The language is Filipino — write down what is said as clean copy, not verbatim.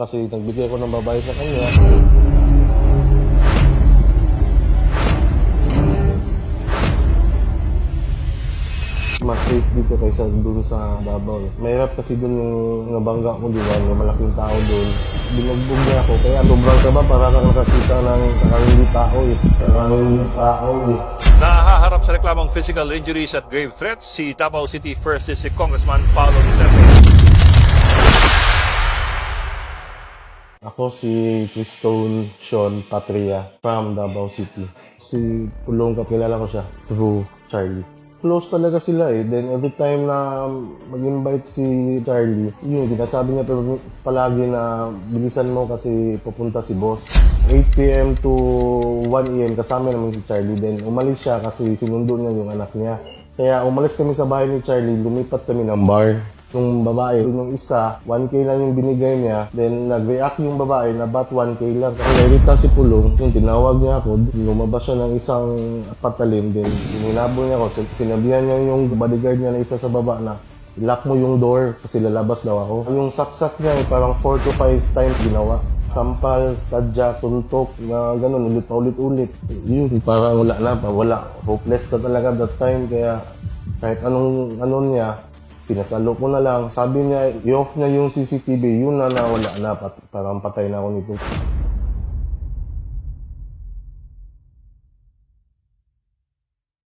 Kasi nagbigay ko ng babae sa kanya. Mas safe dito kaysa dun sa Davao. Mahirap kasi dun yung nabangga ko, di ba? Yung malaking tao dun. Binugbog niya ako. Kaya sobrang kaba para kang nakakita ng hindi tao eh. Hindi tao eh. Nahaharap sa reklamong physical injuries at grave threats si Davao City First District Congressman Paolo Duterte. Ako si Cristone Sean Patria from Davao City. Si Pulong, kakilala ko siya through Charlie. Close talaga sila eh. Then every time na mag-invite si Charlie, yun, sinasabi niya palagi na bilisan mo kasi pupunta si boss. 8 p.m. to 1 a.m. kasama naman si Charlie. Then umalis siya kasi sinundo niya yung anak niya. Kaya umalis kami sa bahay ni Charlie, lumipat kami ng bar. Yung babae, yung isa, 1K lang yung binigay niya. Then nag-react yung babae na ba't 1K lang. Kasi nairita si Pulong, yung tinawag niya ako, lumabas siya ng isang patalim. Then hinabol niya ako, sinabihan niya yung bodyguard niya na isa sa baba na lock mo yung door kasi lalabas daw ako. Yung saksak niya parang 4 to 5 times ginawa. Sampal, stadya, tuntok, na gano'n, ulit pa ulit-ulit. Yun, parang wala. Hopeless na talaga that time, kaya kahit anong niya, pinasalo ko na lang. Sabi niya, i-off niya yung CCTV, yun na nawala na, parang patay na ako nito.